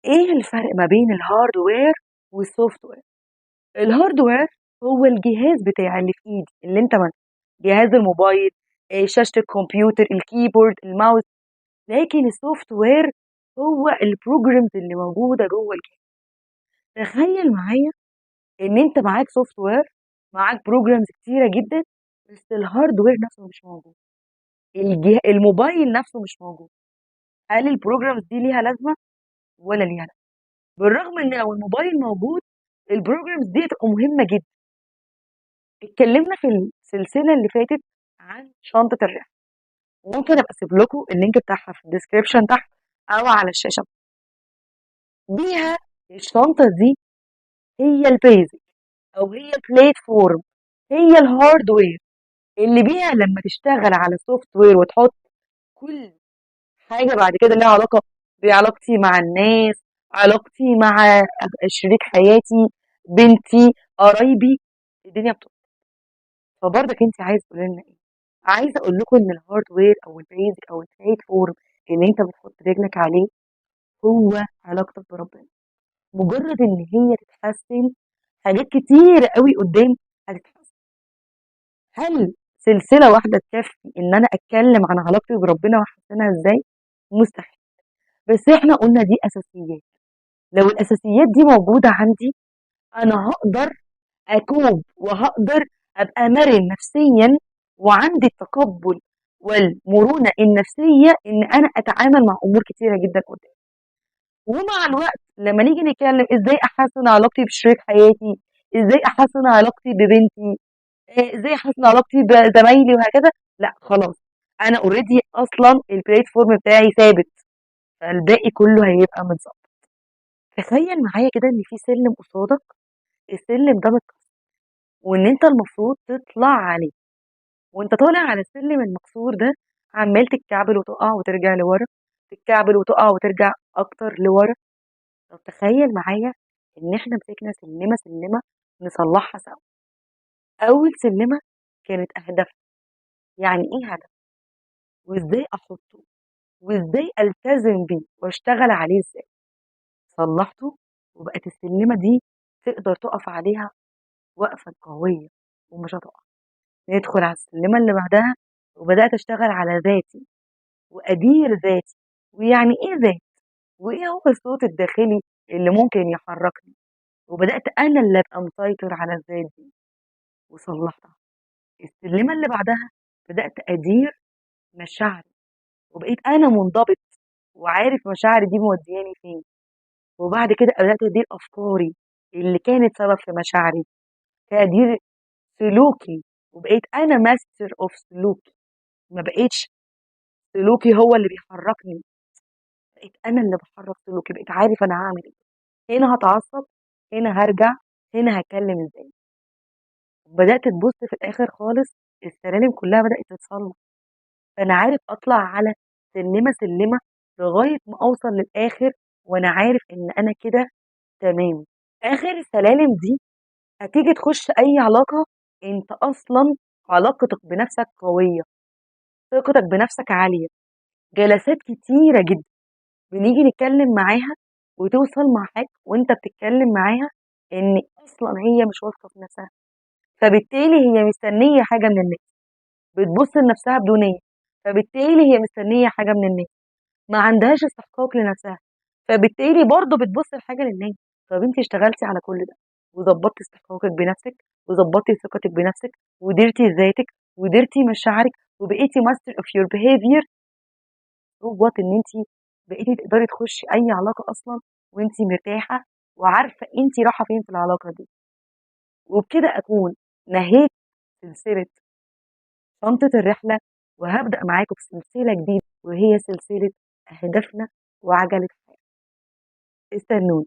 ايه الفرق ما بين الهاردوير والسوفت وير؟ الهاردوير هو الجهاز بتاع اللي في ايدي، اللي انت مثلا جهاز الموبايل، شاشة الكمبيوتر، الكيبورد، الماوس. لكن السوفت وير هو البروجرامز اللي موجودة جوه الجهاز. تخيل معايا ان انت معاك سوفت وير، معاك بروجرامز كتيرة جدا، بس الهاردوير نفسه مش موجود. الموبايل نفسه مش موجود. هل البروجرامز دي ليها لازمة ولا ليها لازمة؟ بالرغم ان لو الموبايل موجود، البروجرامز دي تبقى مهمة جدا. اتكلمنا في السلسلة اللي فاتت عن شنطة الرحلة، ممكن ابقى اسيب لكم اللينك بتاعها في الديسكريبشن تحت او على الشاشة. بيها الشنطة دي هي البيزك، او هي البلاتفورم، هي الهاردوير اللي بيها لما تشتغل على سوفت وير وتحط كل حاجة بعد كده ليها علاقة بعلاقتي مع الناس، علاقتي مع شريك حياتي، بنتي، قرايبي، الدنيا بتبقى. فبرضك انت عايز تقول لنا ايه؟ عايزه اقول لكم ان الهاردوير او البيزك او البلاتفورم اللي انت بتحط رجلك عليه هو علاقتك بربنا. مجرد ان هي تتحسن، حاجات كتير قوي قدام هتتحسن. هل سلسله واحده تكفي ان انا اتكلم عن علاقتي بربنا واحسنها ازاي؟ مستحيل. بس احنا قلنا دي اساسيات. لو الاساسيات دي موجوده عندي، انا هقدر اكوب وهقدر ابقى مرن نفسيا، وعندي التقبل والمرونه النفسيه ان انا اتعامل مع امور كتيره جدا قدام. ومع الوقت لما نيجي نتكلم ازاي احسن علاقتي بشريك حياتي، ازاي احسن علاقتي ببنتي، ازاي احسن علاقتي بزمايلي وهكذا، لا خلاص، انا اوريدي اصلا البلاتفورم بتاعي ثابت، فالباقي كله هيبقى متظبط. تخيل معايا كده ان في سلم قصادك، السلم ده متكسر، وان انت المفروض تطلع عليه. وانت طالع على السلم المكسور ده، عمال تتكعبل وتقع وترجع لورا، تتكعبل وتقع وترجع اكتر لورا. طب تخيل معايا ان احنا مسكنا سلمه سلمه نصلحها سوا. اول سلمه كانت اهدافها، يعني ايه هدف، وازاي احطه، وازاي التزم بيه واشتغل عليه ازاي. صلحته، وبقت السلمه دي تقدر تقف عليها وقفه قويه ومش هتقع. ندخل على السلمه اللي بعدها، وبدات اشتغل على ذاتي وأدير ذاتي. ويعني إيه ذات؟ وإيه هو الصوت الداخلي اللي ممكن يحركني؟ وبدأت أنا اللي أبقى مسيطر على الذات دي وصلحتها. السلمة اللي بعدها بدأت أدير مشاعري، وبقيت أنا منضبط وعارف مشاعري دي مودياني فين. وبعد كده بدأت أدير أفكاري اللي كانت سبب في مشاعري، تأدير سلوكي، وبقيت أنا ماستر أوف سلوكي. ما بقيتش سلوكي هو اللي بيحركني، بقيت أنا اللي بحرك سلوكي، بقيت عارف أنا هعمل إيه. هنا هاتعصب، هنا هارجع، هنا هاتكلم إزاي. بدأت تبُص في الآخر خالص، السلالم كلّها بدأت تتصلّح. فأنا عارف أطلع على سلِّمة، سلِّمة لغاية ما أوصل للآخر، وأنا عارف إن أنا كده تمام. آخر السلالم دي هتيجي تخُش أي علاقة، أنت أصلًا علاقتك بنَفْسك قوية، ثقتك بنَفْسك عالية. جلسات كتيرة جدًا بنيجي نتكلّم معاها، وتوصل معاك وأنت بتتكلّم معاها إن أصلًا هي مش واثقة في نَفْسها. فبالتالي هي مستنية حاجة من الناس، بتبُص لنفسها بدونية، فبالتالي هي مستنية حاجة من الناس، ما عندهاش استحقاق لنفسها، فبالتالي برضه بتبُص لحاجة للناس. طَب أنتِ اشتغلتِ على كل ده، وضبّطتِ استحقاقِك بنفسِك، وضبّطتِ ثقتِك بنفسِك، ودِرتِ ذاتِك، ودِرتِ مشاعرِك، وبقيتِ master of your behavior. صوّت إن أنتِ بقيتِ تقدري تخشي أي علاقة أصلًا وأنتِ مرتاحة، وعارفة أنتِ رايحة فين في العلاقة دي. وبكده أكون نهيت سلسلة شنطة الرحلة، وهابدأ معاكم بسلسلة جديدة، وهي سلسلة أهدافنا وعجلة حياتنا. استنوني.